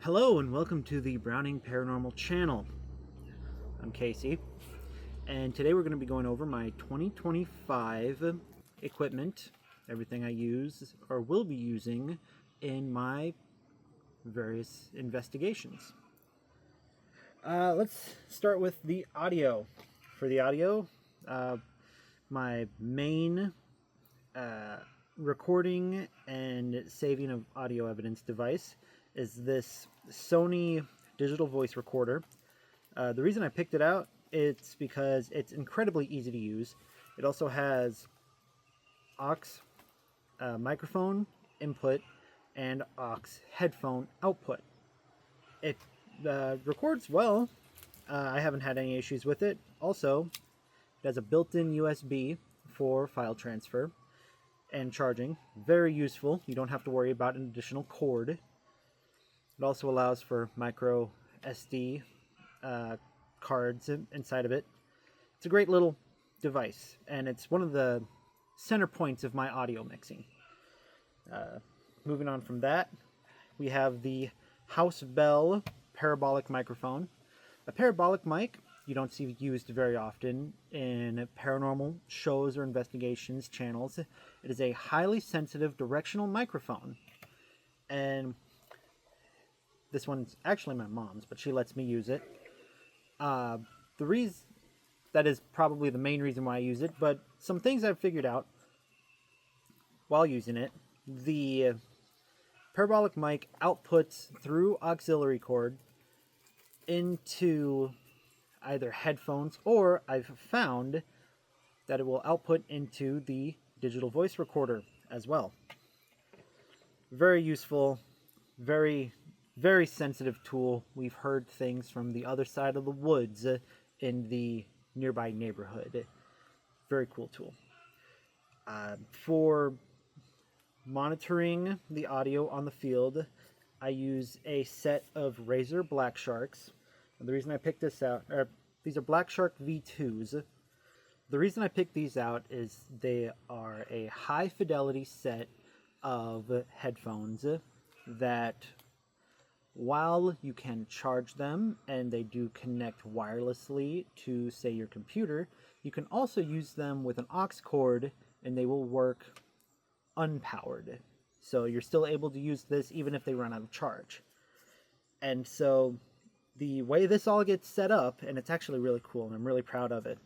Hello and welcome to the Browning Paranormal channel. I'm Casey, and today we're going to be going over my 2025 equipment, everything I use or will be using in my various investigations. Let's start with the audio. For the audio, my main recording and saving of audio evidence device is this Sony digital voice recorder. The reason I picked it out, it's because it's incredibly easy to use. It also has aux microphone input and aux headphone output. It records well. I haven't had any issues with it. Also, it has a built-in USB for file transfer and charging. Very useful. You don't have to worry about an additional cord. It also allows for micro SD cards inside of it. It's a great little device, and it's one of the center points of my audio mixing. Moving on from that, we have the House Bell Parabolic microphone. A parabolic mic you don't see used very often in paranormal shows or investigations channels. It is a highly sensitive directional microphone, and this one's actually my mom's, but she lets me use it. The reason that is probably the main reason why I use it, but some things I've figured out while using it. The parabolic mic outputs through auxiliary cord into either headphones, or I've found that it will output into the digital voice recorder as well. Very useful, very sensitive tool. We've heard things from the other side of the woods in the nearby neighborhood. Very cool tool. For monitoring the audio on the field, I use a set of Razer BlackSharks. And the reason I picked this out, these are BlackShark V2s. The reason I picked these out is they are a high fidelity set of headphones that, while you can charge them and they do connect wirelessly to, say, your computer, you can also use them with an aux cord and they will work unpowered. So you're still able to use this even if they run out of charge. And so the way this all gets set up, and it's actually really cool and I'm really proud of it,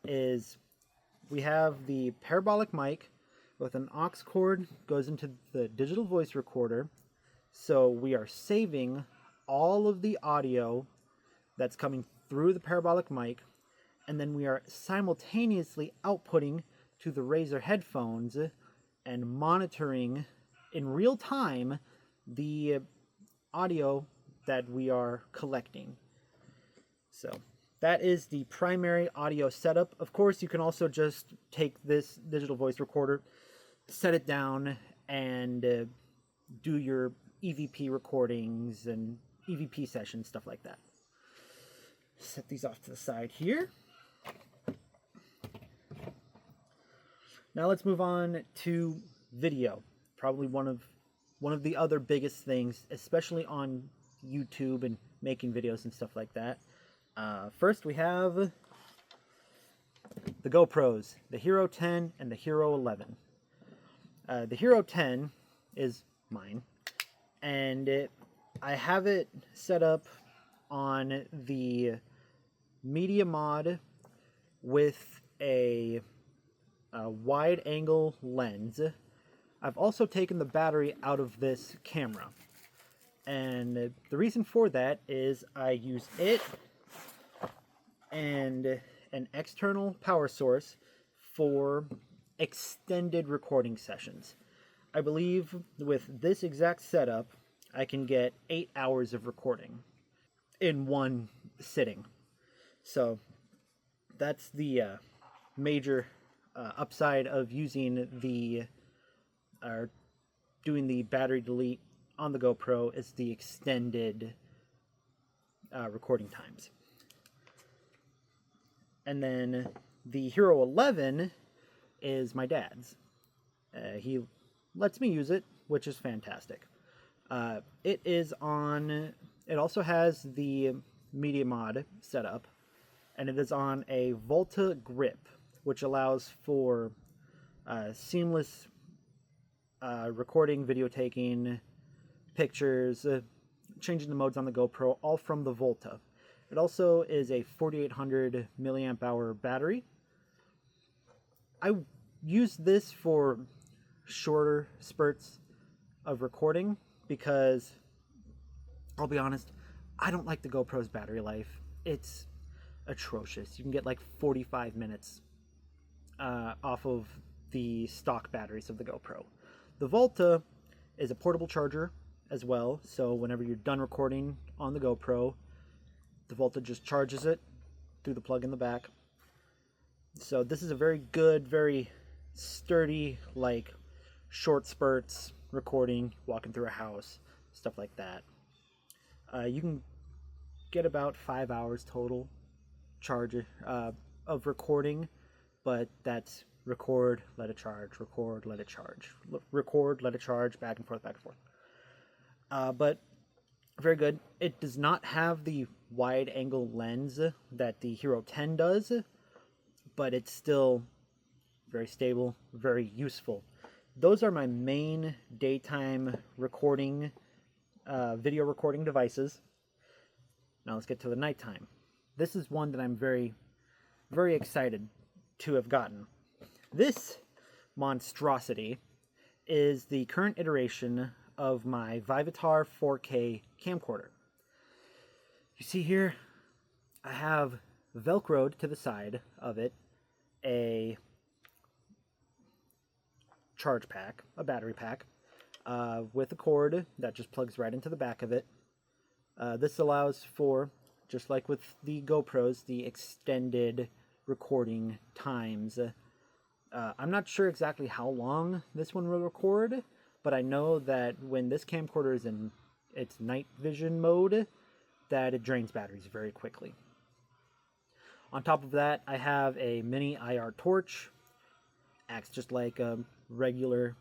is we have the parabolic mic with an aux cord goes into the digital voice recorder. So we are saving all of the audio that's coming through the parabolic mic, and then we are simultaneously outputting to the Razer headphones and monitoring in real time the audio that we are collecting. So that is the primary audio setup. Of course, you can also just take this digital voice recorder, set it down, and do your EVP recordings and EVP sessions, stuff like that. Set these off to the side here. Now let's move on to video. Probably one of the other biggest things, especially on YouTube and making videos and stuff like that. First we have the GoPros, the Hero 10 and the Hero 11. The Hero 10 is mine, and I have it set up on the media mod with a wide angle lens. I've also taken the battery out of this camera, and the reason for that is I use it and an external power source for extended recording sessions. I believe with this exact setup, I can get 8 hours of recording in one sitting. So that's the major upside of using doing the battery delete on the GoPro, is the extended recording times. And then the Hero 11 is my dad's. He lets me use it, which is fantastic. It also has the media mod setup, and it is on a Volta grip, which allows for seamless recording, video taking, pictures, changing the modes on the GoPro, all from the Volta. It also is a 4800 milliamp hour battery. I use this for shorter spurts of recording because, I'll be honest, I don't like the GoPro's battery life. It's atrocious. You can get like 45 minutes off of the stock batteries of the GoPro. The Volta is a portable charger as well, so whenever you're done recording on the GoPro, the Volta just charges it through the plug in the back. So this is a very good, very sturdy, like short spurts recording, walking through a house, stuff like that. You can get about 5 hours total charge of recording, but that's record, let it charge, record, let it charge, record, let it charge, back and forth, back and forth. But very good. It does not have the wide angle lens that the Hero 10 does, but it's still very stable, very useful. Those are my main daytime recording, video recording devices. Now let's get to the nighttime. This is one that I'm very, very excited to have gotten. This monstrosity is the current iteration of my Vivitar 4K camcorder. You see here, I have velcroed to the side of it a charge pack, a battery pack, with a cord that just plugs right into the back of it. This allows for, just like with the GoPros, the extended recording times. I'm not sure exactly how long this one will record, but I know that when this camcorder is in its night vision mode, that it drains batteries very quickly. On top of that, I have a mini IR torch. Acts just like a regular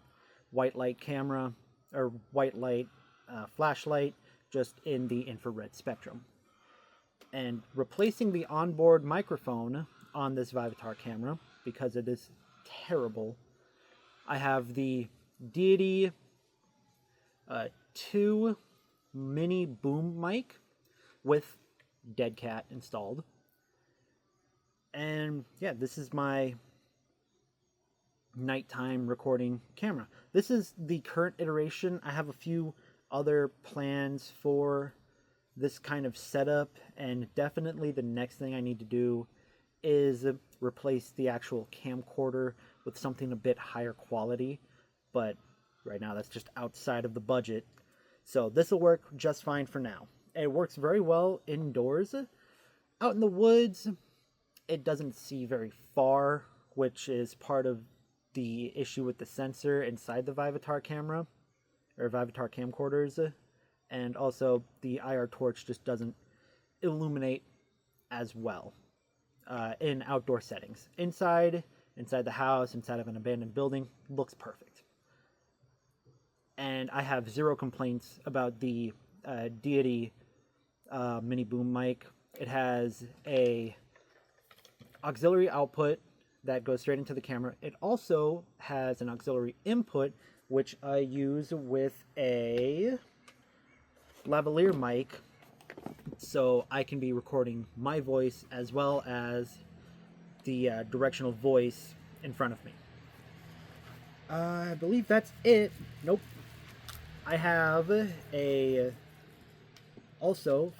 white light camera, or white light flashlight, just in the infrared spectrum. And replacing the onboard microphone on this Vivitar camera, because it is terrible, I have the Deity 2 mini boom mic with Dead Cat installed. And yeah, this is my nighttime recording camera. This is the current iteration. I have a few other plans for this kind of setup, and definitely the next thing I need to do is replace the actual camcorder with something a bit higher quality, but right now that's just outside of the budget. So this will work just fine for now. It works very well indoors. Out in the woods, it doesn't see very far, which is part of the issue with the sensor inside the Vivitar camera, or Vivitar camcorders, and also the IR torch just doesn't illuminate as well in outdoor settings. Inside the house, inside of an abandoned building, looks perfect. And I have zero complaints about the Deity mini boom mic. It has a auxiliary output that goes straight into the camera. It also has an auxiliary input, which I use with a lavalier mic, so I can be recording my voice as well as the directional voice in front of me. I believe that's it. Nope. I have also,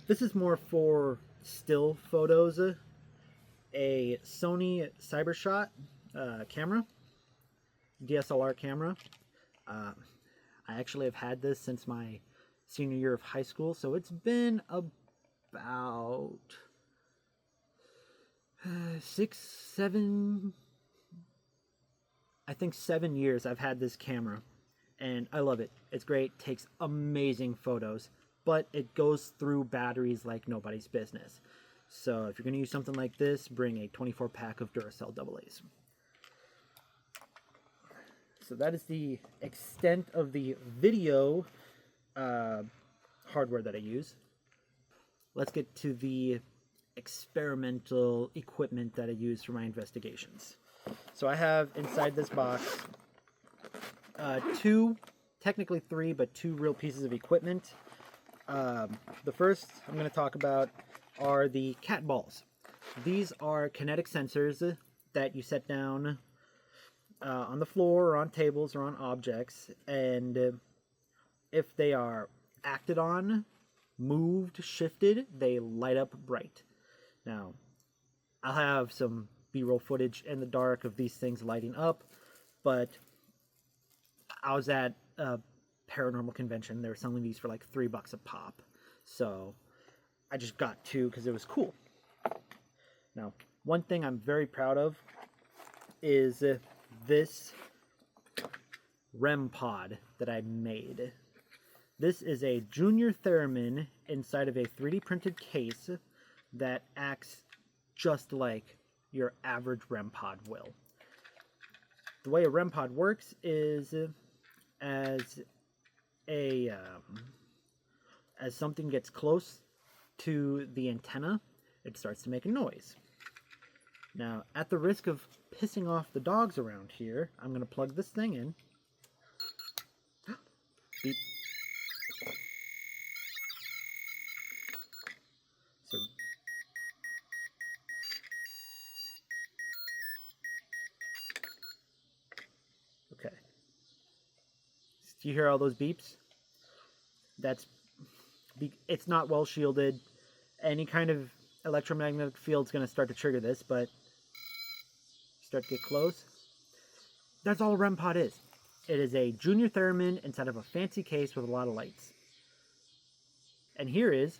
this is more for still photos, a Sony CyberShot camera, DSLR camera. I actually have had this since my senior year of high school, so it's been about 7 years I've had this camera, and I love it. It's great, takes amazing photos, but it goes through batteries like nobody's business. So if you're going to use something like this, bring a 24 pack of Duracell AA's. So that is the extent of the video hardware that I use. Let's get to the experimental equipment that I use for my investigations. So I have inside this box technically three, but two real pieces of equipment. The first I'm going to talk about are the cat balls. These are kinetic sensors that you set down on the floor or on tables or on objects, and if they are acted on, moved, shifted, they light up bright. Now, I'll have some B-roll footage in the dark of these things lighting up, but I was at a paranormal convention. They were selling these for like $3 a pop, so I just got two because it was cool. Now, one thing I'm very proud of is this REM Pod that I made. This is a junior theremin inside of a 3D printed case that acts just like your average REM Pod will. The way a REM Pod works is as something gets close to the antenna, it starts to make a noise. Now, at the risk of pissing off the dogs around here, I'm going to plug this thing in. Beep. So, okay. Do you hear all those beeps? It's not well shielded. Any kind of electromagnetic field is going to start to trigger this, but start to get close. That's all a REM Pod is. It is a junior theremin inside of a fancy case with a lot of lights. And here is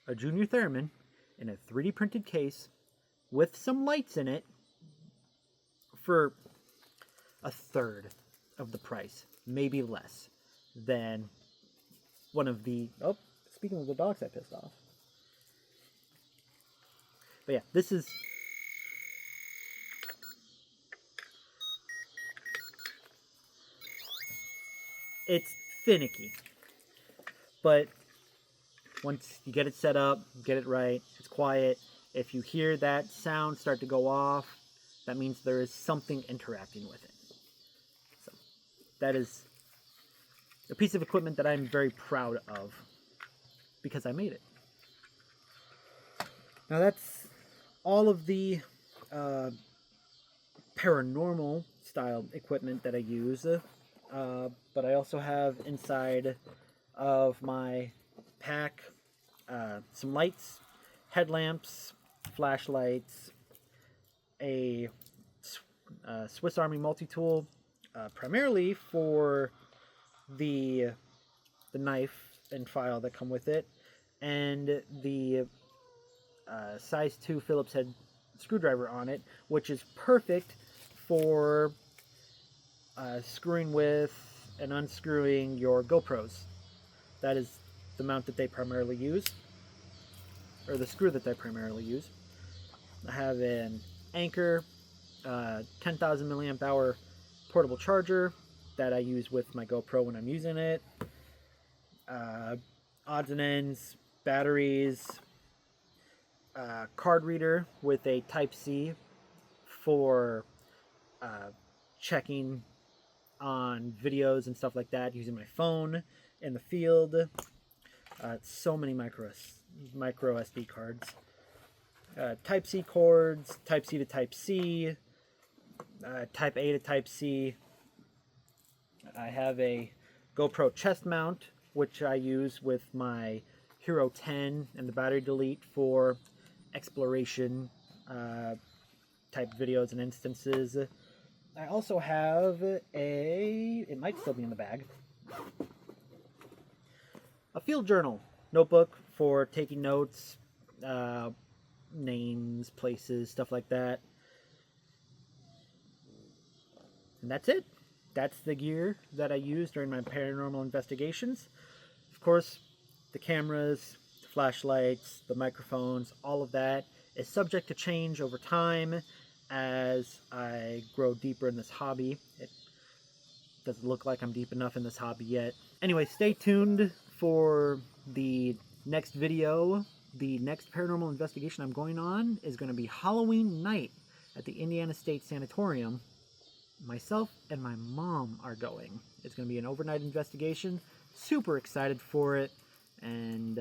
a junior theremin in a 3D printed case with some lights in it for a third of the price, maybe less, than one of the... Oh, speaking of the dogs I pissed off. But yeah, this is... It's finicky. But once you get it set up, get it right, it's quiet. If you hear that sound start to go off, that means there is something interacting with it. So that is a piece of equipment that I'm very proud of because I made it. Now that's all of the paranormal style equipment that I use, but I also have inside of my pack some lights, headlamps, flashlights, a Swiss Army multi-tool, primarily for the knife and file that come with it, and the size 2 Phillips head screwdriver on it, which is perfect for screwing with and unscrewing your GoPros. That is the mount that they primarily use, or the screw that they primarily use. I have an Anchor 10,000 milliamp hour portable charger that I use with my GoPro when I'm using it. Odds and ends, batteries, card reader with a Type-C for checking on videos and stuff like that using my phone in the field. So many micro SD cards. Type-C cords, Type-C to Type-C, Type A to Type-C. I have a GoPro chest mount, which I use with my Hero 10 and the battery delete for exploration type videos and instances. I also have it might still be in the bag, a field journal notebook for taking notes, names, places, stuff like that. And that's it. That's the gear that I use during my paranormal investigations. Of course, the cameras, the flashlights, the microphones, all of that is subject to change over time as I grow deeper in this hobby. It doesn't look like I'm deep enough in this hobby yet. Anyway, stay tuned for the next video. The next paranormal investigation I'm going on is going to be Halloween night at the Indiana State Sanatorium. Myself and my mom are going. It's going to be an overnight investigation. Super excited for it. And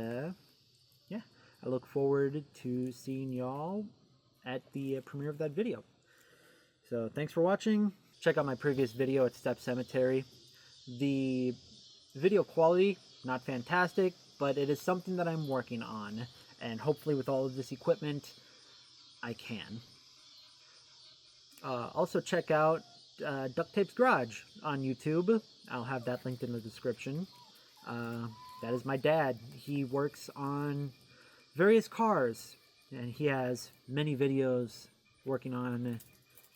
yeah, I look forward to seeing y'all at the premiere of that video. So thanks for watching. Check out my previous video at Step Cemetery. The video quality, not fantastic, but it is something that I'm working on. And hopefully with all of this equipment, I can. Also check out Duct Tape's Garage on YouTube. I'll have that linked in the description. That is my dad. He works on various cars, and he has many videos working on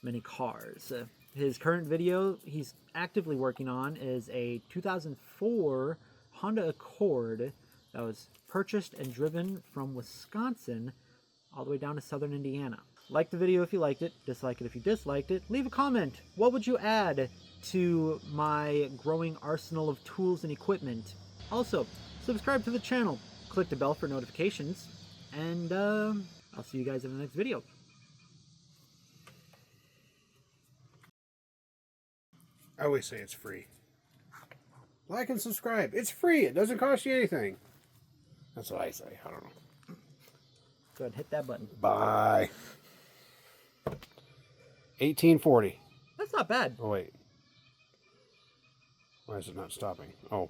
many cars. His current video he's actively working on is a 2004 Honda Accord that was purchased and driven from Wisconsin all the way down to southern Indiana. Like the video if you liked it, dislike it if you disliked it. Leave a comment. What would you add to my growing arsenal of tools and equipment? Also, subscribe to the channel, click the bell for notifications, and I'll see you guys in the next video. I always say it's free. Like and subscribe. It's free. It doesn't cost you anything. That's what I say. I don't know. Go ahead and hit that button. Bye. 1840. That's not bad. Oh, wait. Why is it not stopping? Oh.